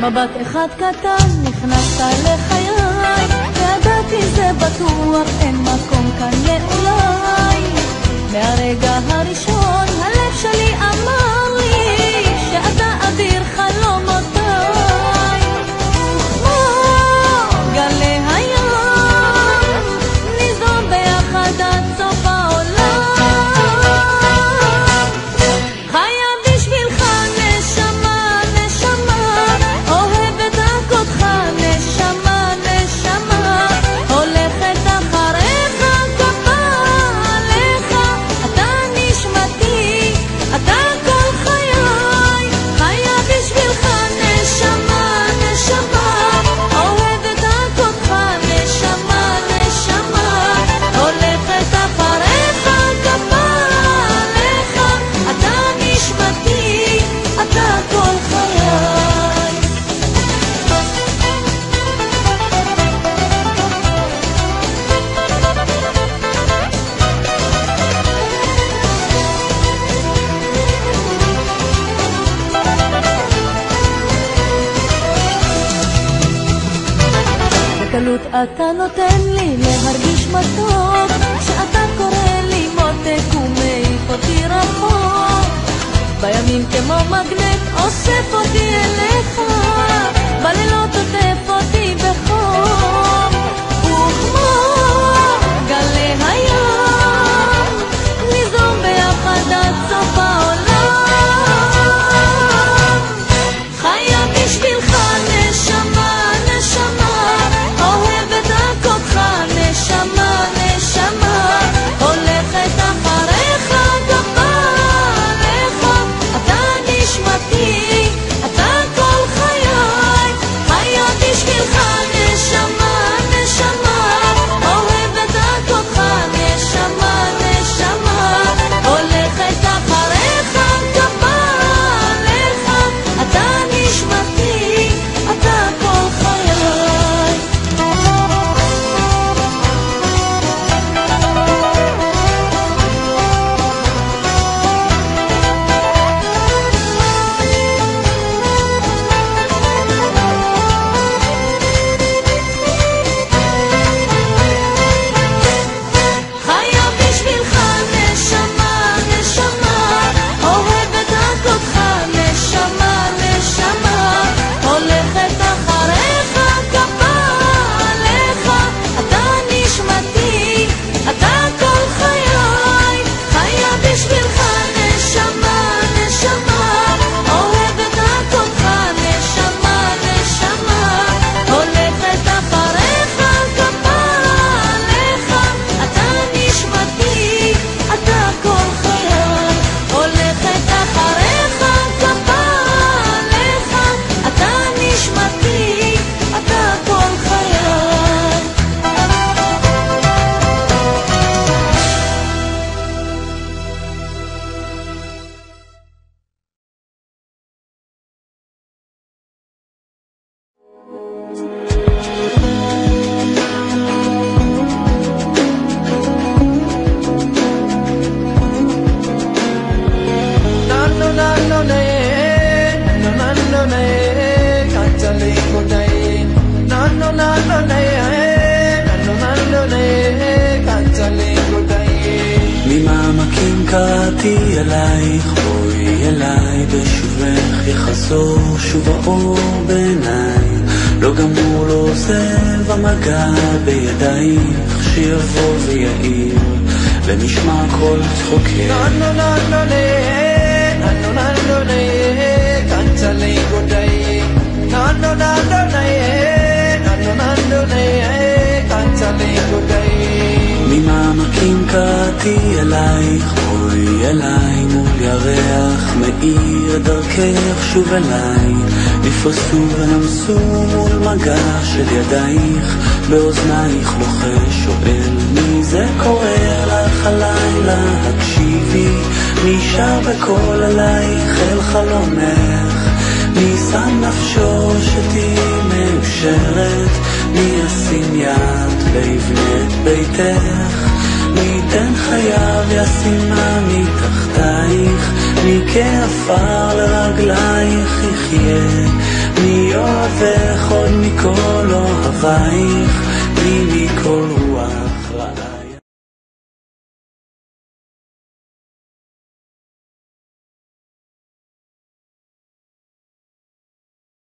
במבט אחד קטן נכנסת לחיי, וידעתי זה בטוח, אין מקום כאן לאולי. מהרגע הראשון הלב שלי אמר לי שאתה אביר חלומותיי. וכמו גלי הים נזרום ביחד עד סוף העולם. חיה בשבילך נשמה, נשמה, אוהבת רק אותך נשמה, נשמה, הולכת אחריך כפה עליך, אתה נשמתי, אתה כל חיי. חיה בשבילך נשמה, נשמה, אוהבת רק אותך נשמה, נשמה, הולכת אחריך כפה עליך, אתה נשמתי, אתה כל חיי. בקלות אתה נותן לי להרגיש מתוק, שאתה קורא לי מותק ומעיף אותי רחוק. בימים כמו מגנט אוסף אותי אליך, בלילות עוטף אותי בחום. וכמו גלי הים נזרום ביחד עד סוף העולם. חיה בשבילך נשמה, נשמה, אוהבת רק אותך נשמה, נשמה, הולכת אחריך כפה עליך, אתה נשמתי, אתה כל חיי. חיה בשבילך נשמה, נשמה, אוהבת רק אותך נשמה, נשמה, הולכת אחריך כפה עליך, אתה נשמתי, אתה כל חיי. חיה בשבילך נשמה, נשמה, אוהבת רק אותך נשמה, נשמה, הולכת אחריך כפה עליך, אתה נשמתי, אתה כל חיי. חיה בשבילך נשמה, נשמה, אוהבת רק אותך נשמה, נשמה, הולכת אחריך כפה עליך, אתה נשמתי, אתה כל חיי. הולכת אחריך כפה עליך, אתה נשמתי, אתה כל חיי. ממעמקים קראתי אלייך, בואי אליי בשובך, יחזור שוב האור בעיניי, לא גמור לא עוזב המגע בידייך, שיבוא ויעיר ונשמע כל צחוקך. ממעמקים קראתי אלייך, בואי אליי מול ירח מאיר דרכך שוב אליי, נפרסו ונמסו מול מגע של ידייך, באוזנייך לוחש שואל מי זה קורא לך הלילה, הקשיבי מי שר בקול עלייך אל חלומך, מי שם נפשו שתהי מאושרת, מי ישים יד ויבנה את ביתך, מי ייתן חייו ישימה מתחתייך, מי כעפר לרגלייך יחיה, מי אוהבך עוד מכל אוהבייך, לי מכל רוח רעה.